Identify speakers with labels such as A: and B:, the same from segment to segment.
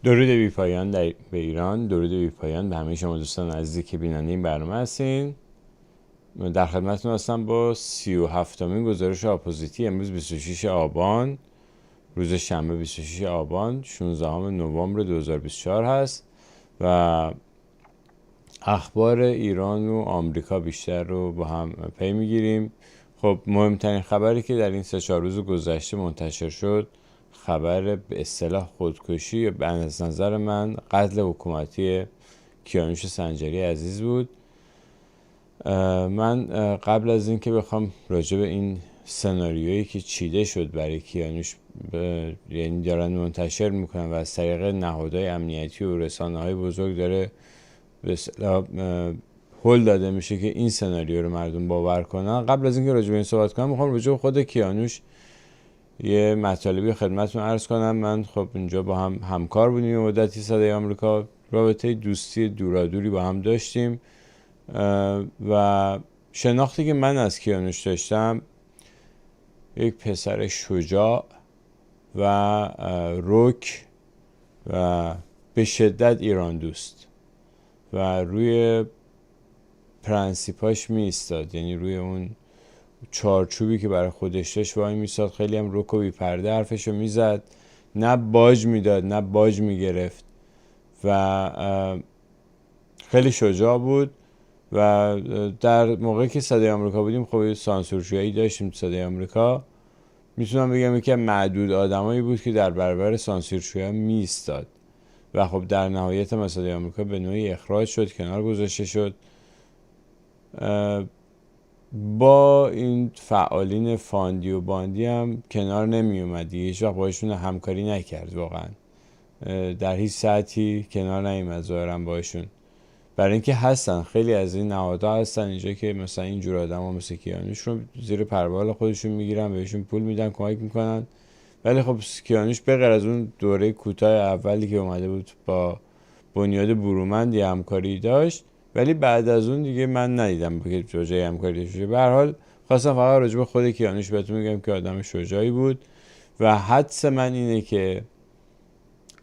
A: درود بی پایان به ایران، درود بی پایان به همه شما دوستان عزیزی که بیننده این برنامه هستین. در خدمتتون هستم با 37مین گزارش آپوزیتی. امروز 26 آبان، روز شنبه 26 آبان 16 نوامبر 2024 هست و اخبار ایران و آمریکا بیشتر رو با هم پی میگیریم. خب مهمترین خبری که در این 3-4 روز گذشته منتشر شد خبر به اصطلاح خودکشی یا به نظر من قتل حکومتی کیانوش سنجری عزیز بود. من قبل از این که بخوام راجع به این سناریویی که چیده شد برای کیانوش یعنی دارن منتشر میکنن و از طریق نهادهای امنیتی و رسانه‌های بزرگ داره به اصطلاح هول داده میشه که این سناریو رو مردم باور کنن، قبل از اینکه راجع به این صحبت کنم میخوام راجع به خود کیانوش یه مطالبی خدمتتون عرض کنم. من خب اینجا با هم همکار بودیم مدتی صدای آمریکا، رابطه دوستی دورادوری با هم داشتیم و شناختی که من از کیانوش داشتم یک پسر شجاع و رک و به شدت ایران دوست و روی پرنسیپاش می ایستاد، یعنی روی اون چارچوبی که برای خودش داشت وای می ایستاد. خیلی هم رک و بی پرده حرفشو می زد، نه باج میداد نه باج می گرفت و خیلی شجاع بود. و در موقعی که صدای آمریکا بودیم خب سانسورشویی داشتیم تو صدای آمریکا، میتونم بگم یکی از معدود آدمایی بود که در برابر سانسورشویی می ایستاد و خب در نهایت ما صدای آمریکا به نوعی اخراج شد، کنار گذاشته شد. با این فعالین فاندی و باندی هم کنار نمی اومد، هیچ وقت باشون همکاری نکرد، واقعا در هیچ ساعتی کنار نیومد ظاهرا باشون، برای اینکه هستن خیلی از این نهادها هستن اینجا که مثلا اینجور آدما مثل کیانوش رو زیر پروال خودشون میگیرن، بهشون پول میدن، کمک میکنن. ولی خب کیانوش به غیر از اون دوره کوتاه اولی که اومده بود با بنیاد برومند همکاری داشت، ولی بعد از اون دیگه من ندیدم که جای همکاری داشته. به هر حال خواستم فقط راجع به خود کیانوش بهتون میگم که آدم شجاعی بود و حدس من اینه که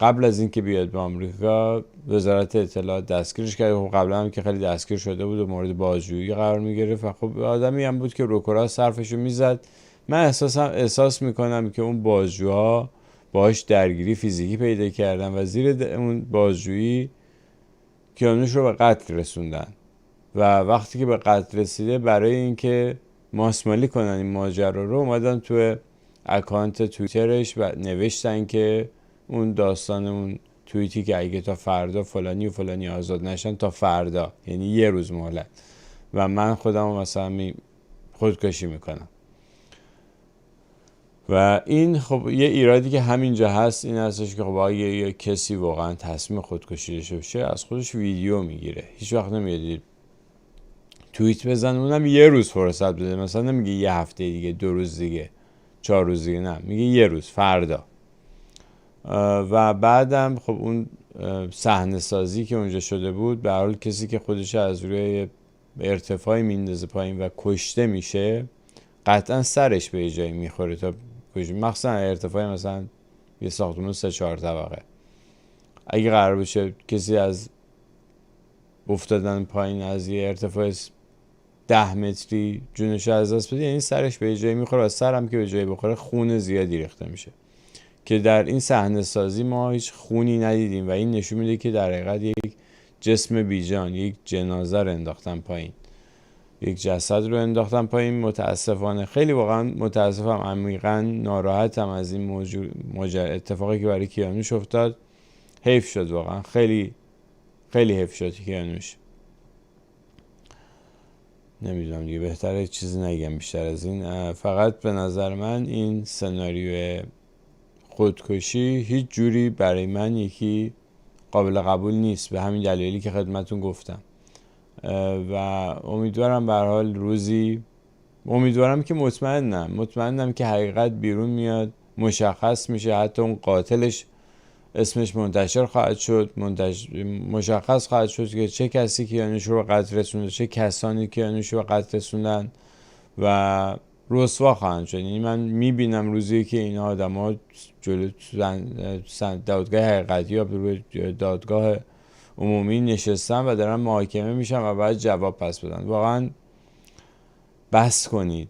A: قبل از اینکه بیاد به آمریکا وزارت اطلاعات دستگیرش کرد. خب قبلا هم که خیلی دستگیر شده بود و مورد بازجویی قرار میگرفت و خب آدمی هم بود که روکرا صرفشو میزد. من احساس میکنم که اون بازجوها باهاش درگیری فیزیکی پیدا کردن و زیر اون بازجویی کیانوش رو به قتل رسوندن و وقتی که به قتل رسیده برای اینکه ماسمالی کنن این ماجرا رو اومدن تو اکانت توییترش و نوشتن که اون داستان اون توییتی که اگه تا فردا فلانی و فلانی آزاد نشن تا فردا، یعنی یه روز مهلت، و من خودم مثلا خودکشی میکنم. و این خب یه ایرادی که همینجا هست این هستش که خب اگه یه کسی واقعا تصمیم خودکشی داشته باشه از خودش ویدیو میگیره، هیچ وقت نمیاد توییت بزنه، اونم یه روز فرصت بده، مثلا نمیگه یه هفته دیگه، 2 روز دیگه، 4 روز دیگه، نه میگه یه روز، فردا. و بعدم خب اون صحنه سازی که اونجا شده بود، به هر حال کسی که خودش از روی ارتفاعی میندازه پایین و کشته میشه قطعا سرش به جایی میخوره تا کشته، مخصوصا ارتفاعی مثلا یه ساختمون 3-4 طبقه. اگه قرار بشه کسی از افتادن پایین از یه ارتفاع 10 متری جونش از دست بده، یعنی سرش به جایی میخوره و سرم که به جایی بخوره خون زیادی ریخته میشه که در این صحنه سازی ما هیچ خونی ندیدیم و این نشون میده که در حقیقت یک جسم بیجان، یک جنازه رو انداختن پایین، یک جسد رو انداختن پایین. متاسفانه خیلی واقعا متاسفم، عمیقا ناراحتم از این اتفاقی که برای کیانوش افتاد. حیف شد واقعا، خیلی خیلی حیف شد کیانوش. نمیدونم دیگه بهتره چیزی نگم بیشتر از این. فقط به نظر من این سناریو خودکشی هیچ جوری برای من یکی قابل قبول نیست، به همین دلیلی که خدمتون گفتم. و امیدوارم به هر حال روزی، امیدوارم که مطمئنم که حقیقت بیرون میاد، مشخص میشه، حتی اون قاتلش اسمش منتشر خواهد شد، مشخص خواهد شد که چه کسی کیانوش رو به قتل رسونده، چه کسانی کیانوش رو به قتل رسوندن و رسوا خواهند شد. یعنی من میبینم روزی که این آدما جلو دادگاه حقیقتی یا روی دادگاه عمومی نشستن و دارن محاکمه میشن و باید جواب پس بدن. واقعا بس کنید.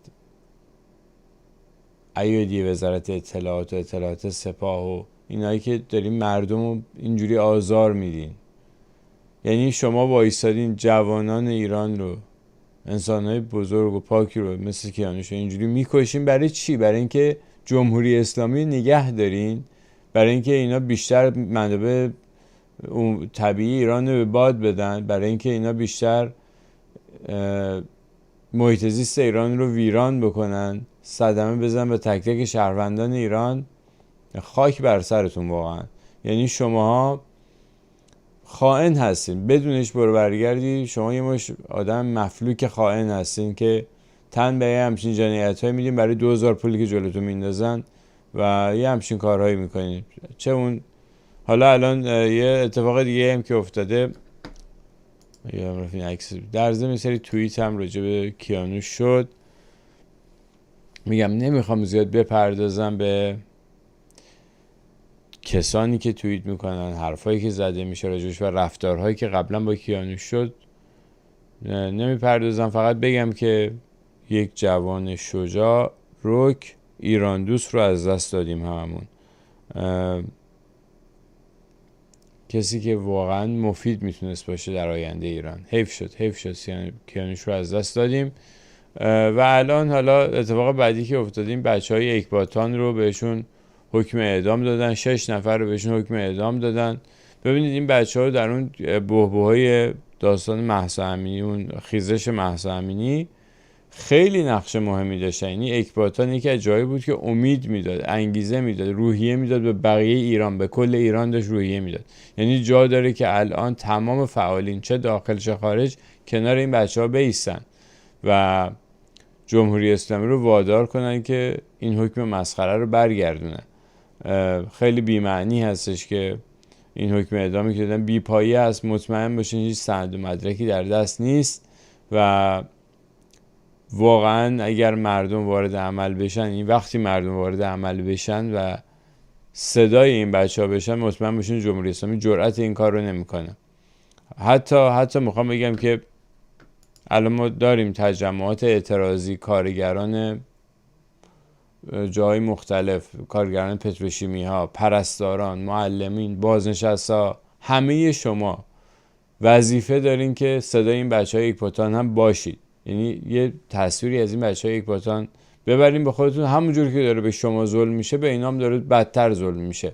A: ایادی وزارت اطلاعات و اطلاعات سپاه و اینایی که دارین مردم رو اینجوری آزار میدین. یعنی شما وایسادین جوانان ایران رو، انسانهای بزرگ و پاکی رو مثل کیانوش اینجوری میکشین. برای چی؟ برای اینکه جمهوری اسلامی نگه دارین، برای اینکه اینا بیشتر منابع طبیعی ایران رو به باد بدن، برای اینکه اینا بیشتر محیط زیست ایران رو ویران بکنن، صدمه بزن به تک تک شهروندان ایران. خاک بر سرتون واقعا. یعنی شماها خائن هستین، بدونش برو برگردی. شما یه مش آدم مفلوک خائن هستین که تن به یه همچین جنایت‌های میدین برای 2000 پولی که جلوتون میندازن و یه همچین کارهایی میکنین. چه اون حالا الان یه اتفاق دیگه هم که افتاده، در ضمن سری توییت هم راجع به کیانوش شد. میگم نمیخوام زیاد بپردازم به کسانی که توییت میکنن، حرفایی که زده میشه راجعش و رفتارهایی که قبلا با کیانوش شد نمیپردازم. فقط بگم که یک جوان شجاع، رک، ایران دوست رو از دست دادیم هممون. کسی که واقعا مفید میتونست باشه در آینده ایران. حیف شد کیانوش رو از دست دادیم. و الان حالا اتفاق بعدی که افتادیم، بچهای اکباتان رو بهشون حکم اعدام دادن. 6 نفر رو بهشون حکم اعدام دادن. ببینید این بچه‌ها در اون بحبوحای داستان مهسا امینی، اون خیزش مهسا امینی، خیلی نقش مهمی داشتن. یعنی اکباتان یکی از جایی بود که امید میداد، انگیزه میداد، روحیه میداد به بقیه ایران، به کل ایران داشت روحیه میداد. یعنی جا داره که الان تمام فعالین چه داخل چه خارج کنار این بچه‌ها بایستن و جمهوری اسلامی رو وادار کنن که این حکم مسخره رو برگردونه. خیلی بی‌معنی هستش که این حکم اعدامی که دادن بی‌پایه است. مطمئن باشین هیچ سند و مدرکی در دست نیست و واقعا اگر مردم وارد عمل بشن، این وقتی مردم وارد عمل بشن و صدای این بچه‌ها بشن، مطمئن باشین جمهوری اسلامی جرأت این کار رو نمیکنه. حتی میخوام بگم که الان ما داریم تجمعات اعتراضی، کارگران جای مختلف، کارگران پتروشیمی ها، پرستاران، معلمین، بازنشستا، همه شما وظیفه دارین که صدای این بچهای اکباتان هم باشید. یعنی یه تصویری از این بچهای اکباتان ببرین به خودتون. همونجور که داره به شما ظلم میشه، به اینا هم داره بدتر ظلم میشه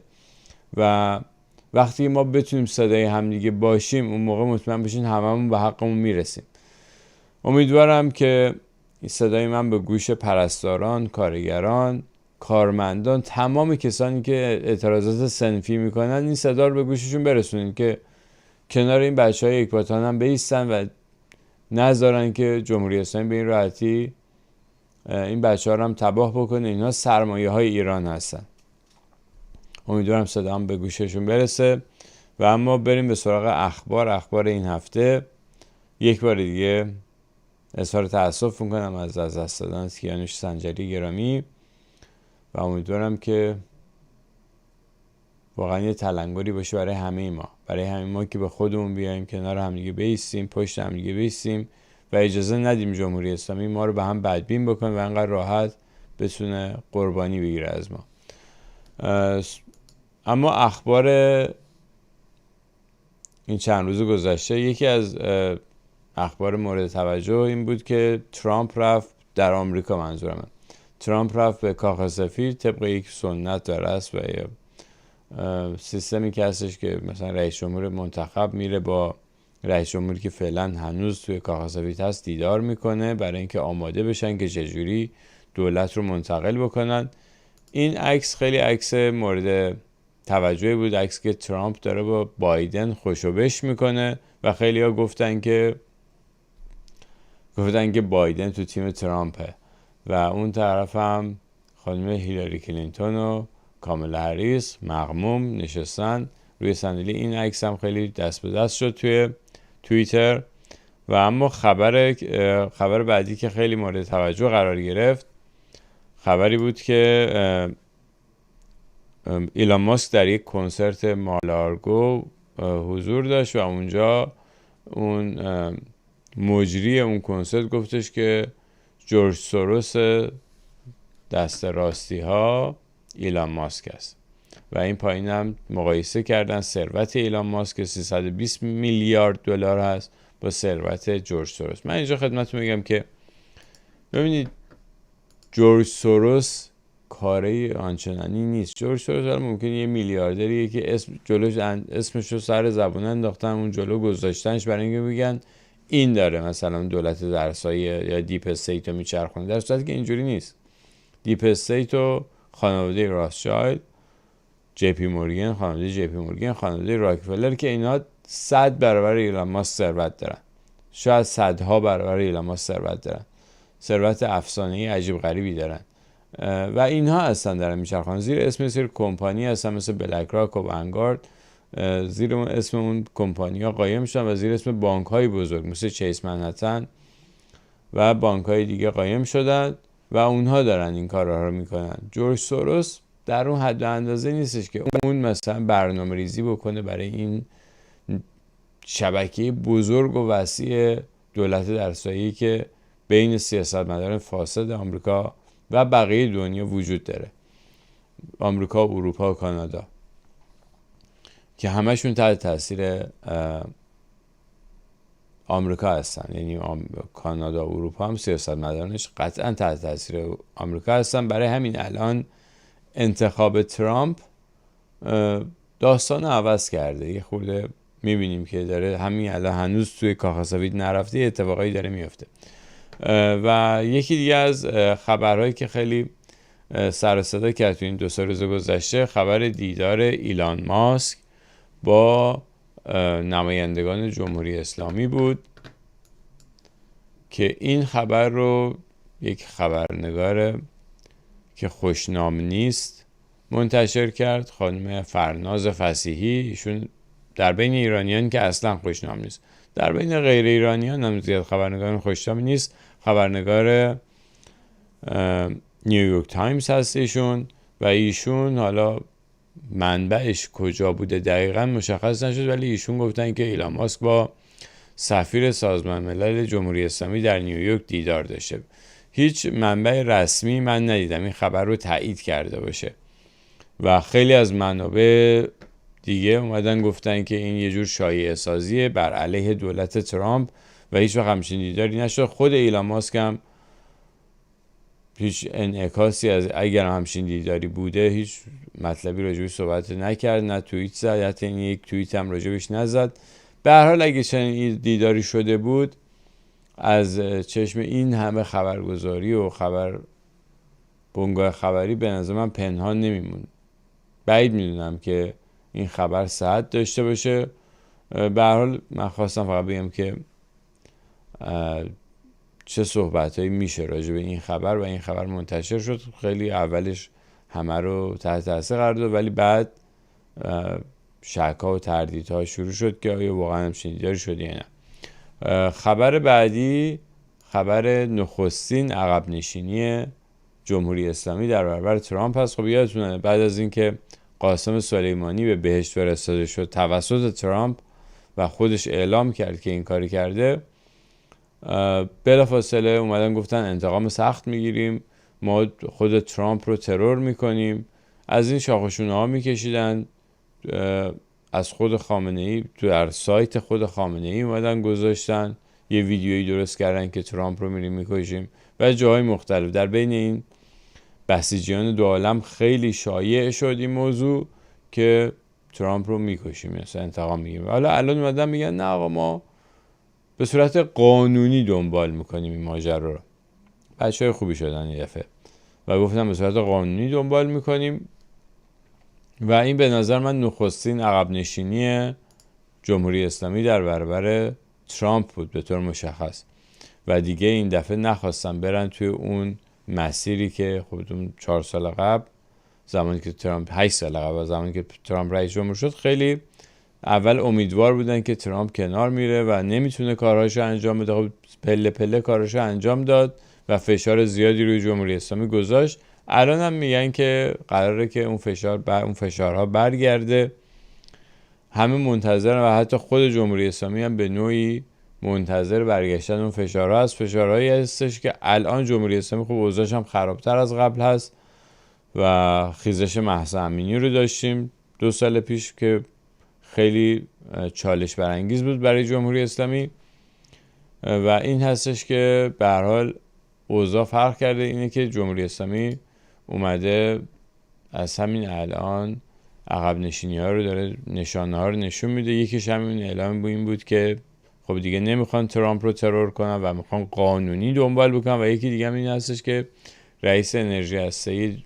A: و وقتی ما بتونیم صدای همدیگه باشیم، اون موقع مطمئن باشین هممون به حقمون میرسیم. امیدوارم که صدای من به گوش پرستاران، کارگران، کارمندان، تمام کسانی که اعتراضات صنفی میکنن، این صدا رو به گوششون برسونین که کنار این بچهای اکباتان هم بایستن و نذارن که جمهوری اسلامی به این راحتی این بچه‌ها رو هم تباه بکنه. اینا سرمایه های ایران هستن. امیدوارم صدا هم به گوششون برسه. و اما بریم به سراغ اخبار این هفته. یک بار دیگه اظهار تأسف میکنم از دست دادن کیانوش سنجری گرامی و امیدوارم که واقعا یه تلنگری باشه برای همه ما که به خودمون بیایم، کنار همدیگه بایستیم، پشت همدیگه بایستیم و اجازه ندیم جمهوری اسلامی ما رو به هم بدبین بکنه و انقدر راحت بتونه قربانی بگیره از ما. اما اخبار این چند روز گذشته، یکی از اخبار مورد توجه این بود که ترامپ رفت در آمریکا، منظورمه ترامپ رفت به کاخ سفید طبق یک سنت و رسم و سیستمی که هستش که مثلا رئیس جمهور منتخب میره با رئیس جمهوری که فعلا هنوز توی کاخ سفید هست دیدار میکنه برای اینکه آماده بشن که چجوری دولت رو منتقل بکنن. این عکس خیلی عکس مورد توجهی بود، عکس که ترامپ داره با بایدن خوشوبش میکنه و خیلی ها گفتن که بایدن تو تیم ترامپه و اون طرف هم خانم هیلاری کلینتون و کاملا هریس مغموم نشستن روی صندلی. این عکس هم خیلی دست به دست شد توی توییتر. و اما خبر بعدی که خیلی مورد توجه قرار گرفت خبری بود که ایلان ماسک در یک کنسرت مالارگو حضور داشت و اونجا اون مجری اون کنسرت گفتش که جورج سوروس دست راستی ها ایلان ماسک است و این پایین هم مقایسه کردن ثروت ایلان ماسک 320 میلیارد دلار هست با ثروت جورج سوروس. من اینجا خدمتتون میگم که ببینید جورج سوروس کاری آنچنانی نیست. جورج سوروس ممکنه یه میلیاردریه که اسمش رو سر زبون انداختن، اون جلو گذاشتنش برای اینکه بگن این داره مثلا دولت درسایی یا دیپ استیت رو میچرخونه، در صورتی که اینجوری نیست. دیپ استیت و خانواده راثشایلد، جی پی مورگان، خانواده جی پی مورگان، خانواده راکفلر که اینا 100 برابر ایلان ماسک ثروت دارن، شاید صدها برابر ایلان ماسک ثروت دارن، ثروت افسانه‌ای عجیب غریبی دارن و اینها اصلا دارن میچرخونن زیر اسم سری کمپانی هستن مثل بلک راک و ونگارد، زیر اسم اون کمپانی‌ها قایم میشن و زیر اسم بانک‌های بزرگ مثل چیس منهتن و بانک‌های دیگه قایم شدن و اونها دارن این کارها رو میکنن. جورج سوروس در اون حد و اندازه نیستش که اون مثلا برنامه‌ریزی بکنه برای این شبکه بزرگ و وسیع دولت درسایی که بین سیاستمداران فاسد آمریکا و بقیه دنیا وجود داره، آمریکا، اروپا و کانادا، که همشون تحت تاثیر آمریکا هستن. یعنی کانادا و اروپا هم سیاستمدارانش قطعا تحت تاثیر آمریکا هستن. برای همین الان انتخاب ترامپ داستان عوض کرده. یه خورده میبینیم که داره همین الان هنوز توی کاخ سفید نرفته اتفاقایی داره میفته. و یکی دیگه از خبرهایی که خیلی سر و صدا کرد تو این 2 روز گذشته خبر دیدار ایلان ماسک با نمایندگان جمهوری اسلامی بود که این خبر رو یک خبرنگار که خوشنام نیست منتشر کرد، خانم فرناز فصیحی. ایشون در بین ایرانیان که اصلا خوشنام نیست، در بین غیر ایرانیان هم زیاد خبرنگار خوشنام نیست. خبرنگار نیویورک تایمز هست ایشون و ایشون حالا منبعش کجا بوده دقیقا مشخص نشد، ولی ایشون گفتن که ایلان ماسک با سفیر سازمان ملل جمهوری اسلامی در نیویورک دیدار داشته. هیچ منبع رسمی من ندیدم این خبر رو تایید کرده باشه و خیلی از منابع دیگه اومدن گفتن که این یه جور شایعه سازیه بر علیه دولت ترامپ و هیچ وقت همچین دیداری نشد. خود ایلان ماسک هم هیچ انعکاسی از اگر همچین دیداری بوده هیچ مطلبی راجبش صحبت نکرد، نه توییت زد، حتی این یک توییت هم راجبش نزد. به هر حال اگه چنین دیداری شده بود از چشم این همه خبرگزاری و بنگاه خبری به نظر من پنهان نمیمون. بعید میدونم که این خبر صحت داشته باشه. به هر حال من خواستم فقط بگم که چه صحبتایی میشه راجع به این خبر و این خبر منتشر شد. خیلی اولش همه رو تحت تاثیر قرار داد ولی بعد شک‌ها و تردیدها شروع شد که آیا واقعا همچین دیداری شد یا نه. خبر بعدی خبر نخستین عقب نشینی جمهوری اسلامی در برابر ترامپ هست. خب یادتونه بعد از اینکه قاسم سلیمانی به بهشت فرستاده شد توسط ترامپ و خودش اعلام کرد که این کاری کرده، بلافاصله اومدن گفتن انتقام سخت میگیریم، ما خود ترامپ رو ترور میکنیم. از این شاخشونه ها میکشیدن. از خود خامنه‌ای تو در سایت خود خامنه‌ای اومدن گذاشتن یه ویدیویی درست کردن که ترامپ رو میریم میکشیم و جاهای مختلف. در بین این بسیجیان دو عالم خیلی شایع شد این موضوع که ترامپ رو میکشیم، مثلا انتقام میگیریم. حالا الان اومدن میگن نه آقا ما به صورت قانونی دنبال میکنیم این ماجرا رو. بچهای خوبی شدن یه دفعه و گفتم به صورت قانونی دنبال میکنیم و این به نظر من نخستین عقب نشینی جمهوری اسلامی در برابر ترامپ بود به طور مشخص و دیگه این دفعه نخواستن برن توی اون مسیری که خودتون 4 سال قبل زمانی که ترامپ 8 سال قبل زمانی که ترامپ رئیس جمهور شد خیلی اول امیدوار بودن که ترامپ کنار میره و نمیتونه کارهاشو انجام بده. خب پله پله کارهاشو انجام داد و فشار زیادی روی جمهوری اسلامی گذاشت الان هم میگن که قراره که اون فشارها برگرده. همه منتظرن و حتی خود جمهوری اسلامی هم به نوعی منتظر برگشتن اون فشارها هست. فشارهایی هستش که الان جمهوری اسلامی خب اوضاعش هم خرابتر از قبل هست و خیزش مهسا امینی رو داشتیم 2 سال پیش که خیلی چالش برانگیز بود برای جمهوری اسلامی و این هستش که به هر حال اوضاع فرق کرده. اینه که جمهوری اسلامی اومده از همین الان عقب نشینی ها رو داره، نشانه ها رو نشون میده. یکیش همین اعلام این بود که خب دیگه نمیخوان ترامپ رو ترور کنن و میخوان قانونی دنبال بکنن و یکی دیگه هم این هستش که رئیس انرژی هسته‌ای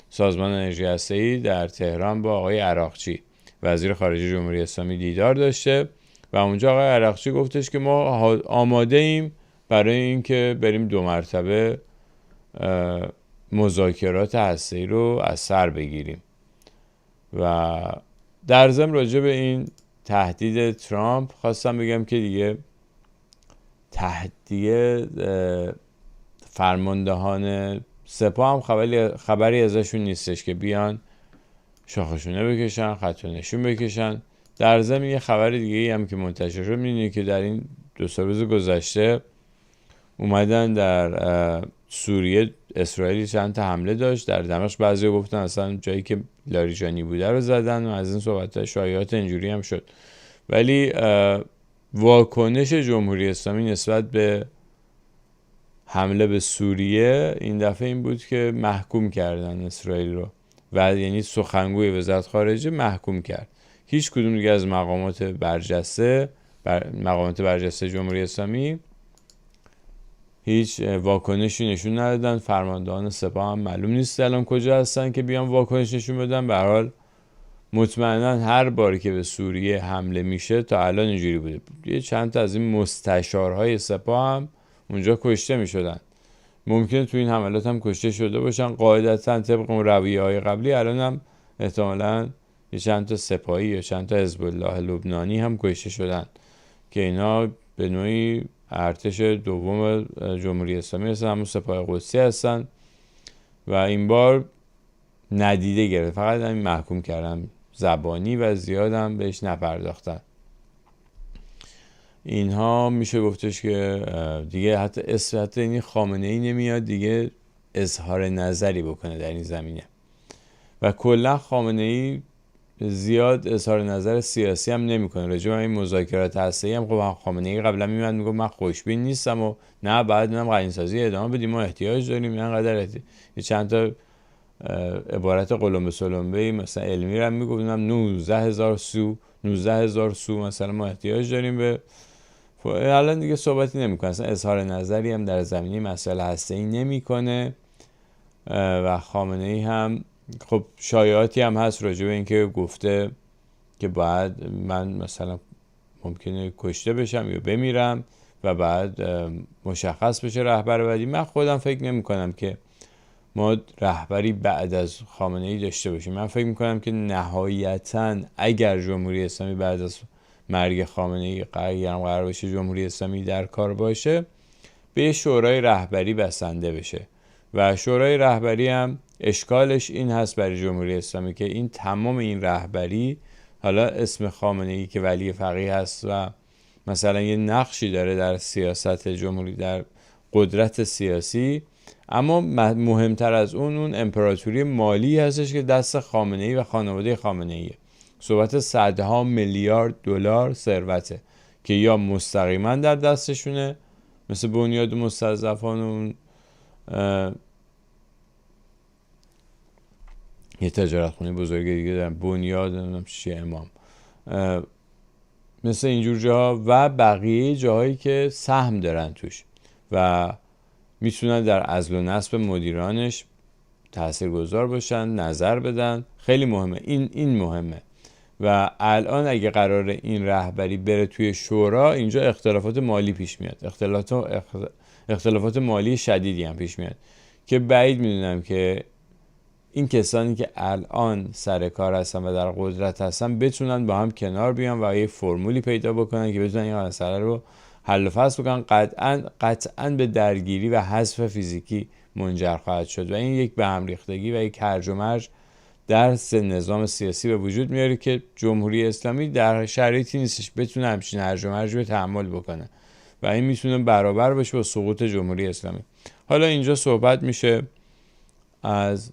A: سازمان انرژی هسته‌ای در تهران با آقای عراقچی وزیر خارجه جمهوری اسلامی دیدار داشته و اونجا آقای عراقچی گفتش که ما آماده ایم برای اینکه بریم 2 مرتبه مذاکرات هسته‌ای رو از سر بگیریم و در ضمن راجع به این تهدید ترامپ خواستم بگم که دیگه تهدید فرماندهان سپاه هم خبری ازشون نیستش که بیان شاخشونه بکشن، خط و نشون بکشن. در ضمن یه خبر دیگه هم که منتشر شد می‌بینی که در این 2 روز گذشته اومدن در سوریه اسرائیل چند تا حمله داشت در دمشق. بعضی گفتن اصلا جایی که لاریجانی بوده رو زدن و از این صحبت شایعات اینجوری هم شد. ولی واکنش جمهوری اسلامی نسبت به حمله به سوریه این دفعه این بود که محکوم کردن اسرائیل رو و یعنی سخنگوی وزارت خارجه محکوم کرد. هیچ کدوم دیگه از مقامات برجسته جمهوری اسلامی هیچ واکنشی نشون ندادن. فرماندهان سپاه هم معلوم نیست الان کجا هستن که بیان واکنش نشون بدن. به هر حال مطمئنا هر باری که به سوریه حمله میشه تا الان اینجوری بوده، یه چند تا از این مستشارهای سپاه هم اونجا کشته میشدن. ممکنه تو این حملات هم کشته شده باشن قاعدتا طبق اون رویه‌های قبلی. الان هم احتمالاً یه چند تا سپاهی یا چند تا حزب الله لبنانی هم کشته شدن که اینا به نوعی ارتش دوم جمهوری اسلامی هستن، همون سپاه قدسی هستن و این بار ندیده گرفت، فقط همین محکوم کردن زبانی و زیادم بهش نپرداختن. اینها میشه گفتش که دیگه حتی این خامنه‌ای نمیاد دیگه اظهار نظری بکنه در این زمینه و کلا خامنه‌ای زیاد اظهار نظر سیاسی هم نمیکنه راجع به این مذاکرات هسته‌ای. هم خب خامنه‌ای قبلا میاد میگه من خوشبین نیستم و نه بعد منم قاین‌سازی ادامه بدیم، ما احتیاج داریم اینقدر یه چند تا عبارت قلمبه سلمبه‌ای مثلا علمی رو میگفتم 19000 سو مثلا ما احتیاج داریم به الان دیگه صحبتی نمیکنه، اصلا اظهار نظری هم در زمینه مسائل هسته‌ای نمیکنه و خامنه‌ای هم خب شایعاتی هم هست راجع به اینکه گفته که بعد من مثلا ممکنه کشته بشم یا بمیرم و بعد مشخص بشه رهبر بعدی. من خودم فکر نمی کنم که ما رهبری بعد از خامنه‌ای داشته باشیم. من فکر می کنم که نهایتاً اگر جمهوری اسلامی بعد از مرگ خامنه‌ای قرار باشه جمهوری اسلامی در کار باشه به شورای رهبری بسنده بشه و شورای رهبری هم اشکالش این هست برای جمهوری اسلامی که این تمام این رهبری حالا اسم خامنه‌ای که ولی فقیه هست و مثلا یه نقشی داره در سیاست جمهوری در قدرت سیاسی، اما مهمتر از اون امپراتوری مالی هستش که دست خامنه‌ای و خانواده خامنه‌ایه. صحبت صدها میلیارد دلار ثروته که یا مستقیما در دستشونه مثل بنیاد مستضعفان و یه تجارت خونه بزرگ دیگه دارن بنیاد نمیدونم چیه امام مثل اینجور جاها و بقیه جاهایی که سهم دارن توش و میتونن در عزل و نصب مدیرانش تاثیرگذار باشن، نظر بدن. خیلی مهمه این مهمه و الان اگه قرار این رهبری بره توی شورا اینجا اختلافات مالی پیش میاد، اختلافات مالی شدیدی هم پیش میاد که بعید میدونم که این کسانی که الان سر کار هستن و در قدرت هستن بتونن با هم کنار بیان و یه فرمولی پیدا بکنن که بتونن این مسئله رو حل و فصل بکنن، قطعاً به درگیری و حذف فیزیکی منجر خواهد شد و این یک به هم ریختگی و یک هرج و مرج در نظام سیاسی به وجود میاره که جمهوری اسلامی در شرایطی نیستش بتونه همچین هرج و مرج رو تحمل بکنه و این میتونه برابر بشه با سقوط جمهوری اسلامی. حالا اینجا صحبت میشه از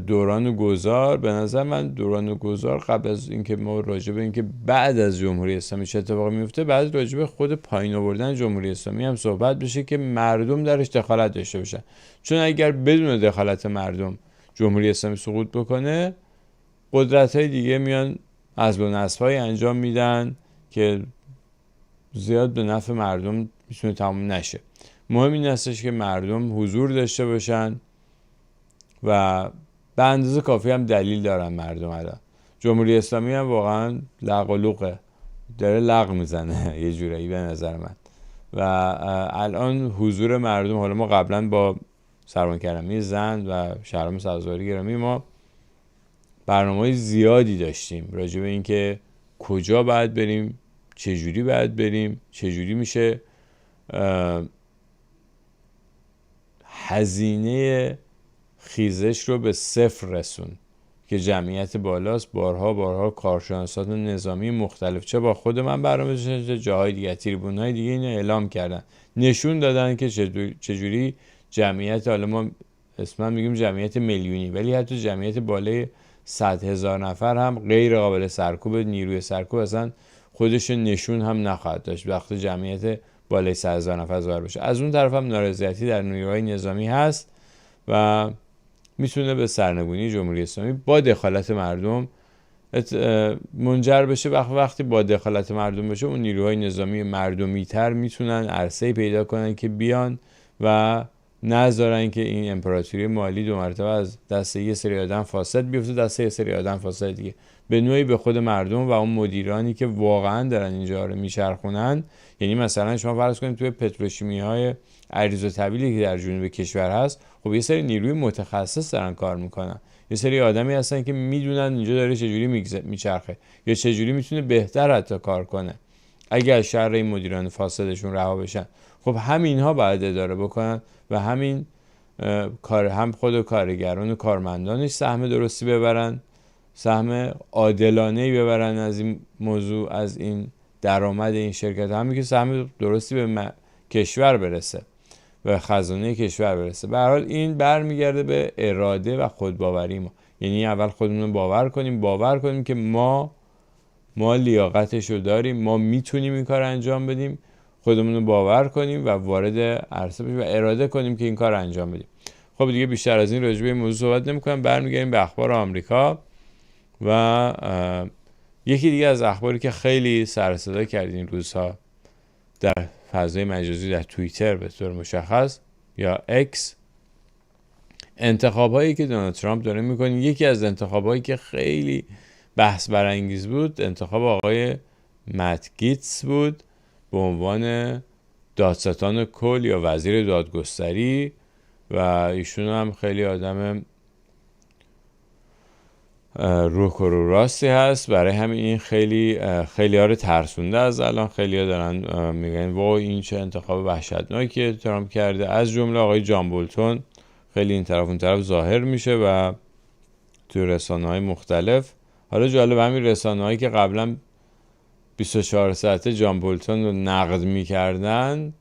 A: دوران گذار. به نظر من دوران گذار قبل از اینکه ما راجع به اینکه بعد از جمهوری اسلامی چه اتفاقی میفته، بعد راجع به خود پایین آوردن جمهوری اسلامی هم صحبت بشه که مردم درش دخالت داشته باشن، چون اگر بدون دخالت مردم جمهوری اسلامی سقوط بکنه، قدرت‌های دیگه میان حزب و نصب‌های انجام میدن که زیاد به نفع مردم میتونه تمام نشه. مهم این هستش که مردم حضور داشته باشن و به اندازه کافی هم دلیل دارن مردم. الان جمهوری اسلامی هم واقعا لق و لوقه، داره لق میزنه یه جورایی به نظر من. و الان حضور مردم، حالا ما قبلا با سروان کرمی زند و شهرام سبزواری گرامی ما برنامه‌های زیادی داشتیم راجع به این که کجا باید بریم، چجوری باید بریم، چجوری میشه هزینه خیزش رو به صفر رسون که جمعیت بالاست. بارها کارشناسان نظامی مختلف چه با خود من برنامه داشتن، جاهای دیگه، تریبون‌های دیگه اینو اعلام کردن، نشون دادن که چجوری جمعیت، حالا ما اسما میگیم جمعیت میلیونی، ولی حتی جمعیت بالای 100,000 نفر هم غیر قابل سرکوب، نیروی سرکوب اصلا خودش نشون هم نخواهد داشت وقتی جمعیت بالای 100,000 نفر ظاهر بشه. از اون طرف هم نارضایتی در نیروهای نظامی هست و میتونه به سرنگونی جمهوری اسلامی با دخالت مردم منجر بشه. وقتی با دخالت مردم بشه، اون نیروهای نظامی مردمی تر میتونن عرصه پیدا کنن که بیان و نذارن که این امپراتوری مالی دو مرتبه از دست یه سری آدم فاسد بیفته دست یه سری آدم فاسد دیگه، به نوعی به خود مردم و اون مدیرانی که واقعا دارن اینجا رو میچرخونن. یعنی مثلا شما فرض کنید توی پتروشیمی‌های عریض و طویلی که در جنوب کشور هست، خب یه سری نیروی متخصص دارن کار میکنن، یه سری آدمی هستن که میدونن اینجا داره چجوری میچرخه یا چجوری میتونه بهتر حتی کار کنه اگه از شر این مدیران فاسدشون رها بشن. خب همینها باید اداره بکنن و همین کار، هم خود کارگران و کارمندانش سهم درستی ببرن، سهم عادلانه‌ای ببرن از این موضوع، از این درآمد این شرکت، همین که سهم درستی به کشور برسه و خزانه کشور برسه. به هر حال این برمیگرده به اراده و خودباوری ما. یعنی اول خودمون رو باور کنیم که ما لیاقتش رو داریم، ما میتونیم این کار انجام بدیم، خودمون رو باور کنیم و وارد عرصه بشیم و اراده کنیم که این کار انجام بدیم. خب دیگه بیشتر از این راجع به این موضوع صحبت نمی‌کنم، برمیگردیم به اخبار آمریکا و یکی دیگه از اخباری که خیلی سر و صدا کرد این روزها در فضای مجازی، در توییتر به طور مشخص یا اکس، انتخابایی که دونالد ترامپ داره میکنه. یکی از انتخابایی که خیلی بحث برانگیز بود انتخاب آقای مت گیتس بود به عنوان دادستان کل یا وزیر دادگستری و ایشون هم خیلی آدم روح و رو راستی هست، برای همین این خیلی ها رو ترسونده. از الان خیلی ها دارن میگن وای این چه انتخاب وحشتناکی که ترامپ کرده، از جمله آقای جان بولتون خیلی این طرف اون طرف ظاهر میشه و تو رسانه‌های مختلف. حالا جالب همین رسانه‌هایی که قبلا 24 ساعته جان بولتون رو نقد میکردن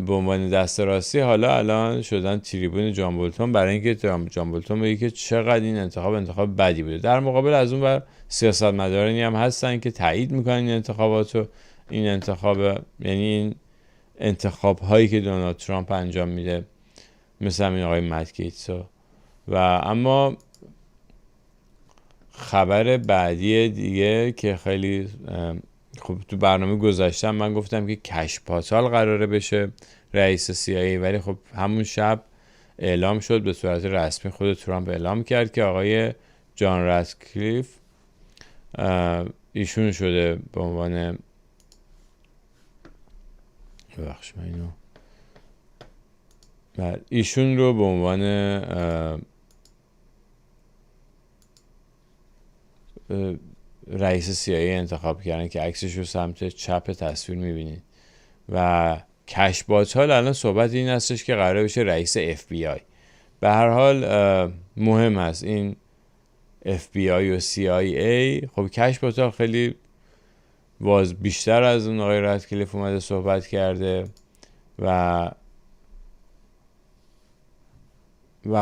A: به عنوان دست راستی، حالا الان شدن تریبون جان بولتون برای اینکه جان بولتون بگه که چقدر این انتخاب بدی بوده. در مقابل از اون بر سیاستمدارانی هم هستن که تایید میکنن این انتخابات رو، این انتخاب، یعنی این انتخاب هایی که دونالد ترامپ انجام میده، مثل همین آقای مت گیتس. و اما خبر بعدی دیگه که خیلی خب تو برنامه گذاشتم من گفتم که کش پاتال قراره بشه رئیس CIA، ولی خب همون شب اعلام شد به صورت رسمی، خود ترامپ اعلام کرد که آقای جان راتکلیف ایشون شده به عنوان ایشون رو به عنوان رئیس CIA انتخاب کردن که عکسش رو سمت چپ تصویر میبینید و کشبات ها الان صحبت این هستش که قرار بشه رئیس FBI. به هر حال مهم هست این FBI و CIA. خب کشبات ها خیلی بیشتر از اون آقای رادکلیف اومده صحبت کرده و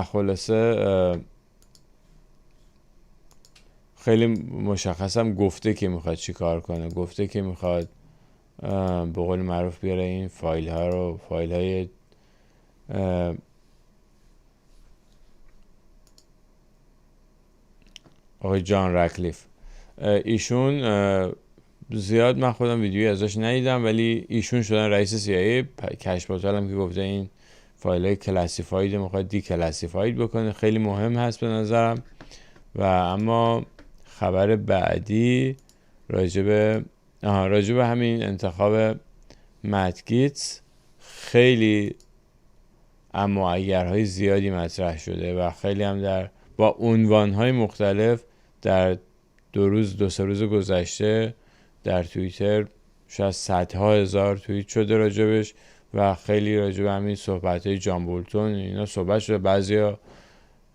A: خلاصه خیلی مشخص هم گفته که میخواد چی کار کنه. گفته که میخواد به قول معروف بیاره این فایل های آقای جان رادکلیف. ایشون زیاد من خودم ویدیویی ازش ندیدم، ولی ایشون شدن رئیس CIA. کشف هم که گفته این فایل های کلاسیفاید میخواد دی کلاسیفاید بکنه. خیلی مهم هست به نظرم. و اما خبر بعدی راجب همین انتخاب مت گیتس خیلی اما اگرهای زیادی مطرح شده و خیلی هم با عنوانهای مختلف در دو سه روز گذشته در توییتر شاید صدها هزار توییت شده راجبش و خیلی راجب همین صحبت‌های جان بولتون اینا صحبت شده. بعضیا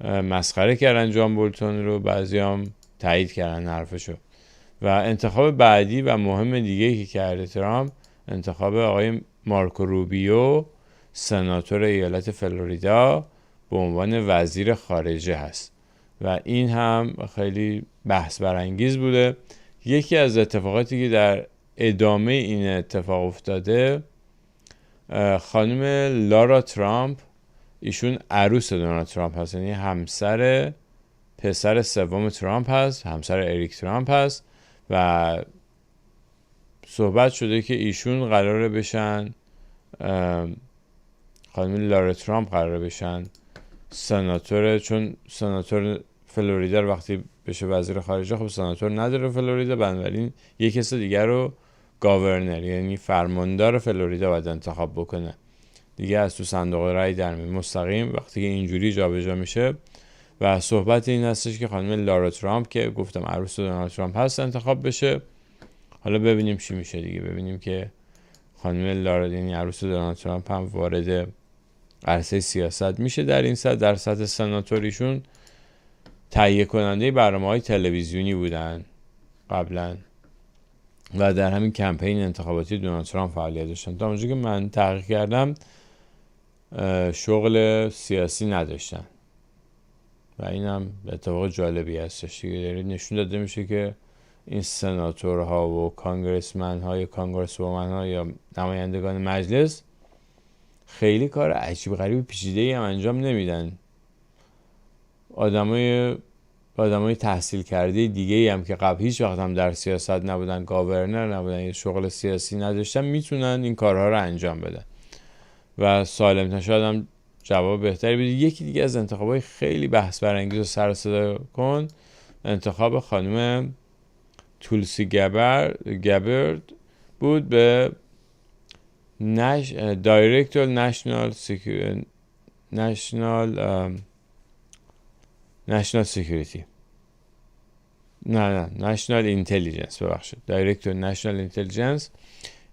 A: مسخره کردن جان بولتون رو، بعضیا هم تایید کردن حرفشو. و انتخاب بعدی و مهم دیگه که کرده ترامپ انتخاب آقای مارکو روبیو، سناتور ایالت فلوریدا، به عنوان وزیر خارجه هست و این هم خیلی بحث برانگیز بوده. یکی از اتفاقاتی که در ادامه این اتفاق افتاده، خانم لارا ترامپ، ایشون عروس دونالد ترامپ هست، یعنی همسر پسر سوم ترامپ هست، همسر اریک ترامپ هست و صحبت شده که ایشون قراره بشن، خانم لارا ترامپ قراره بشن سناتور، چون سناتور فلوریدا وقتی بشه وزیر خارجه خب سناتور نداره فلوریدا، بنابراین یک کس دیگر رو گاورنر یعنی فرماندار فلوریدا باید انتخاب بکنه دیگه، از تو صندوق رای در میاد مستقیم وقتی که اینجوری جابجا میشه. و صحبت این هستش که خانم لارا ترامپ که گفتم عروس دونالد ترامپ هست انتخاب بشه. حالا ببینیم چی میشه دیگه، ببینیم که خانم لارا یعنی عروس دونالد ترامپ هم وارد عرصه سیاست میشه. در این در سطح سناتوریشون تهیه کننده برنامه‌های تلویزیونی بودن قبلا و در همین کمپین انتخاباتی دونالد ترامپ فعالیت داشتن. تا اونجایی که من تحقیق کردم شغل سیاسی نداشتن و اینم اتفاق جالبی هستش دیگه. نشون داده میشه که این سناتورها و کانگرسمن های کانگرسومن ها یا نمایندگان مجلس خیلی کار عجیب غریب پیچیده‌ای هم انجام نمیدن. آدمای تحصیل کرده دیگه هم که قبل هیچ وقت هم در سیاست نبودن، گاورنر نبودن، یه شغل سیاسی نداشتن، میتونن این کارها رو انجام بدن و سالم شاید هم جواب بهتری بده. یکی دیگه از انتخابای خیلی بحث برانگیز و سر و صدا کن انتخاب خانم تولسی گابرد بود به دایرکتور نشنال سکیوریتی نشنال اینتلیجنس، ببخشید، دایرکتور نشنال اینتلیجنس.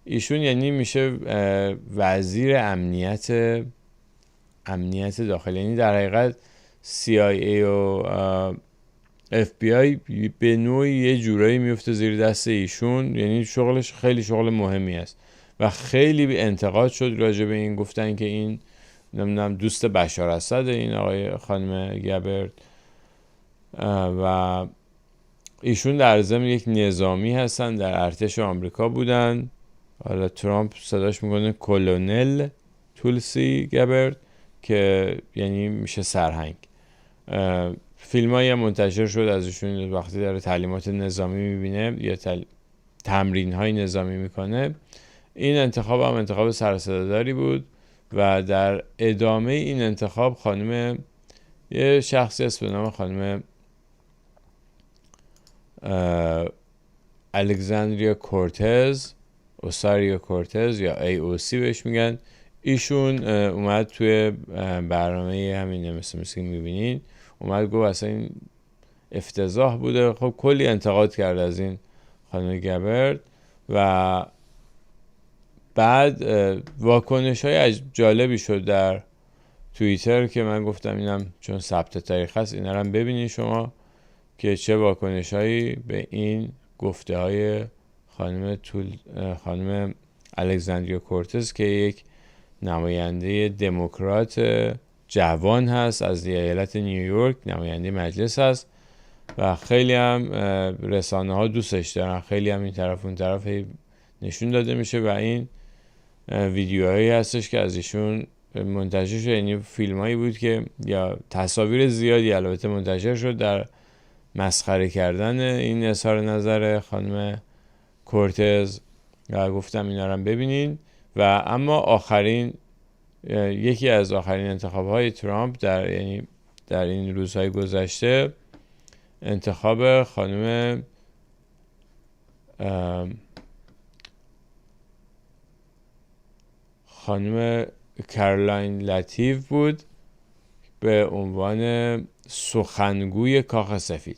A: ایشون یعنی میشه وزیر امنیت داخلی، یعنی در حقیقت CIA و FBI به نوعی یه جورایی میفته زیر دست ایشون، یعنی شغلش خیلی شغل مهمی است و خیلی انتقاد شد راجع به این، گفتن که این نمیدونم دوست بشار اسد این آقای خانم گابرد و ایشون در ضمن یک نظامی هستن در ارتش آمریکا بودن. حالا ترامپ صداش میکنه کلونل تولسی گابرد که یعنی میشه سرهنگ. فیلمایی هم منتشر شد از ایشون وقتی داره تعلیمات نظامی میبینه یا تمرین های نظامی میکنه. این انتخاب هم انتخاب سر و صداداری بود و در ادامه این انتخاب یه شخصی هست به نام خانم الکساندریا کورتز، اوساریا کورتز یا AOC بهش میگن. ایشون اومد توی برنامه همین مثل که میبینین اومد گفت اصلا این افتضاح بوده. خب کلی انتقاد کرد از این خانم گابرد و بعد واکنش های جالبی شد در توییتر که من گفتم اینم چون ثبت تاریخ هست اینا رو هم ببینید شما که چه واکنش هایی به این گفته های خانم الکساندریا کورتز که یک نماینده دموکرات جوان هست از ایالت نیویورک، نماینده مجلس هست و خیلی هم رسانه ها دوستش دارن، خیلی هم این طرف اون طرف نشون داده میشه و این ویدیوهایی هستش که از ایشون منتشر شد، یعنی فیلمایی بود که یا تصاویر زیادی البته منتشر شد در مسخره کردن این اظهار نظر خانم کورتز و گفتم اینا رو ببینین. و اما یکی از آخرین انتخاب‌های ترامپ در این روزهای گذشته انتخاب خانم کارلاین لاتیف بود به عنوان سخنگوی کاخ سفید.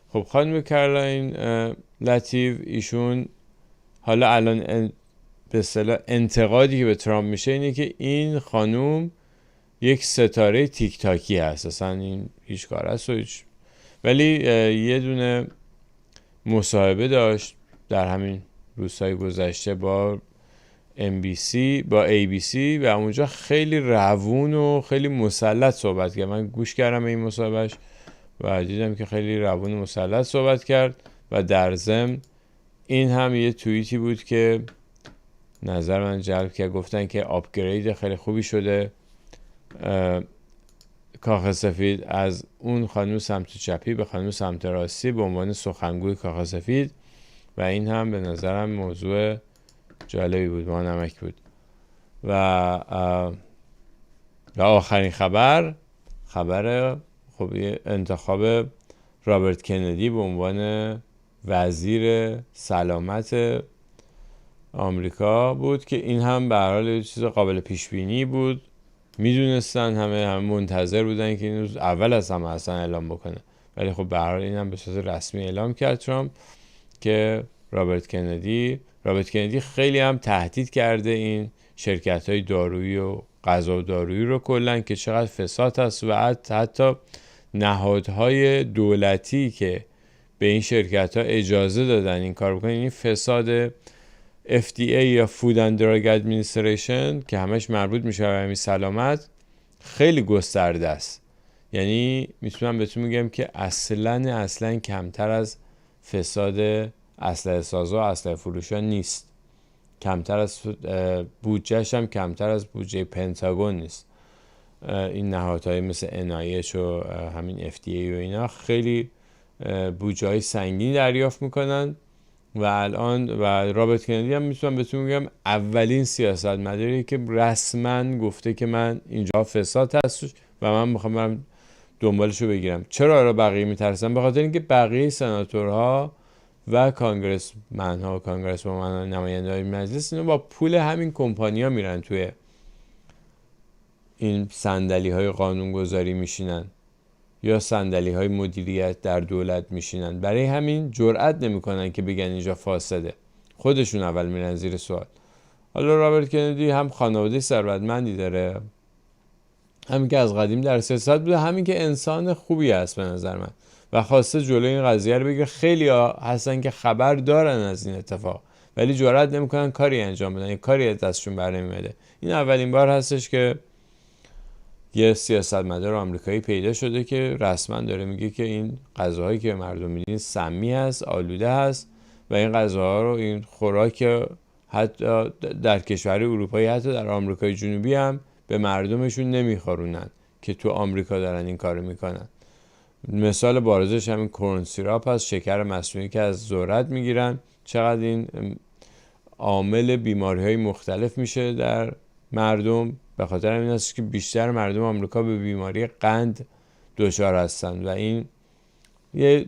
A: خب خانم کارلاین لاتیف ایشون حالا الان به اصطلاح انتقادی که به ترامپ میشه اینه که این خانوم یک ستاره تیک تاکی هست، اصلا این هیچ کار است ولی یه دونه مصاحبه داشت در همین روزهای گذشته با ABC و اونجا خیلی روون و خیلی مسلط صحبت کرد. من گوش کردم به این مصاحبهش و دیدم که خیلی روون و مسلط صحبت کرد و در ضمن این هم یه توییتی بود که نظر من جلب کرد. گفتن که آپگرید خیلی خوبی شده کاخ سفید از اون خانم سمت چپی به خانم سمت راستی به عنوان سخنگوی کاخ سفید و این هم به نظرم موضوع جالبی بود، ما نمک بود. و آخرین خبر خب انتخاب رابرت کندی به عنوان وزیر سلامت آمریکا بود که این هم به هر حال یه چیز قابل پیش بینی بود، میدونستن همه منتظر بودن که این روز اول از همه اصلا اعلام بکنه، ولی خب به هر حال این هم به صورت رسمی اعلام کرد ترامپ که رابرت کندی خیلی هم تهدید کرده این شرکت‌های دارویی و غذا و دارویی رو کلا که چقدر فساد هست و حتی نهادهای دولتی که به این شرکت‌ها اجازه دادن این کار بکنن، این فساد FDA یا Food and Drug Administration که همش مربوط میشه به همین سلامت خیلی گسترده است. یعنی میتونم بهتون میگم که اصلا کمتر از فساد اسلحه سازا و اسلحه فروشا نیست، کمتر از بودجهش هم کمتر از بودجه پنتاگون نیست. این نهادهای مثل NIH و همین FDA و اینا خیلی بودجه های سنگینی دریافت میکنن و الان رابرت کندی هم میتونم بهتون میگم اولین سیاستمداری که رسما گفته که من اینجا فساد هستش و من میخوام برم دنبالشو بگیرم. چرا بقیه میترسن؟ به خاطر اینکه بقیه سناتورها و کانگرسمن‌ها و نماینده‌های مجلس اینو با پول همین کمپانی‌ها میرن توی این صندلی‌های قانونگذاری میشینن یا صندلی‌های مدیریت در دولت میشینن، برای همین جرئت نمی‌کنن که بگن اینجا فاسده، خودشون اول میرن زیر سوال. حالا رابرت کندی هم خانواده ثروتمندی داره، همین که از قدیم در سیاست بوده، همین که انسان خوبی است به نظر من و خواسته جلوی این قضیه رو بگیره. خیلی ها هستن که خبر دارن از این اتفاق ولی جرئت نمی‌کنن کاری انجام بدن، این کاری از دستشون بر نمیاد. این اولین بار هستش که یه سیاستمدار آمریکایی پیدا شده که رسما داره میگه که این غذاهایی که مردم میدین سمی هست، آلوده هست و این غذاها رو، این خوراک حتی در کشورهای اروپایی، حتی در آمریکای جنوبی هم به مردمشون نمیخورونن که تو آمریکا دارن این کارو میکنن. مثال بارزش همین کورن سیراپ هست، شکر مصنوعی که از ذرت میگیرن، چقدر این عامل بیماری‌های مختلف میشه در مردم. به خاطر همین است که بیشتر مردم آمریکا به بیماری قند دچار هستن و این یه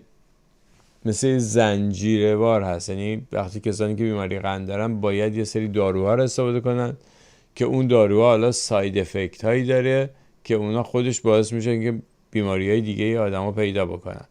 A: مثل زنجیروار هست، یعنی وقتی کسانی که بیماری قند دارن باید یه سری داروها رو استفاده کنن که اون داروها حالا ساید افکت هایی داره که اونا خودش باعث میشه که بیماری های دیگه آدما پیدا بکنن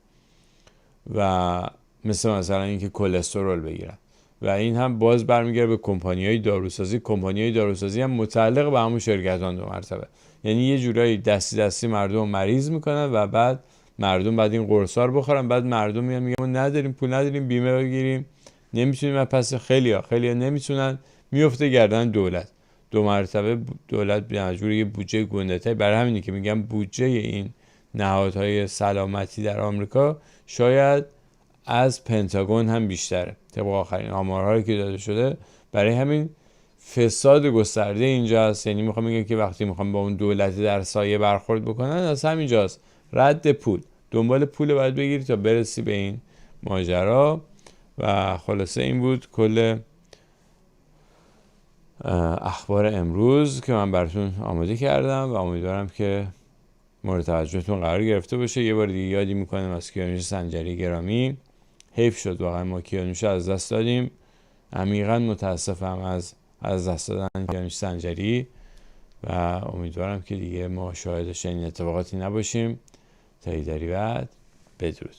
A: و مثلا اینکه کلسترول بگیرن و این هم باز برمیگرده به کمپانی‌های داروسازی. کمپانی‌های داروسازی هم متعلق به همون شرکتان 2 مرتبه، یعنی یه جورایی دستی دستی مردم مریض میکنن و بعد مردم بعد این قرصا رو بخورن، بعد مردم میگن ما نداریم، پول نداریم بیمه بگیریم، نمیتونیم. پس خیلیا نمیتونن، میفته گردن دولت. 2 مرتبه دولت مجبور یه بودجه گنده‌تر. برای همینه که میگم بودجه این نهادهای سلامتی در آمریکا شاید از پنتاگون هم بیشتره طبق آخرین آمارهایی که داده شده. برای همین فساد گسترده اینجا هست. یعنی میخوام بگم که وقتی میخوام با اون دولتی در سایه برخورد بکنن، از همینجاست رد پول، دنبال پول باید بگیری تا برسی به این ماجرا. و خلاصه این بود کل اخبار امروز که من براتون آماده کردم و امیدوارم که مورد توجهتون قرار گرفته باشه. یه بار دیگه یادی میکنم از کیانوش سنجری گرامی. حیف شد واقعا ما کیانوش از دست دادیم. عمیقا متاسفم از دست دادن کیانوش سنجری و امیدوارم که دیگه ما شاهد چنین اتفاقاتی نباشیم. تا ایداری بعد، بدرود.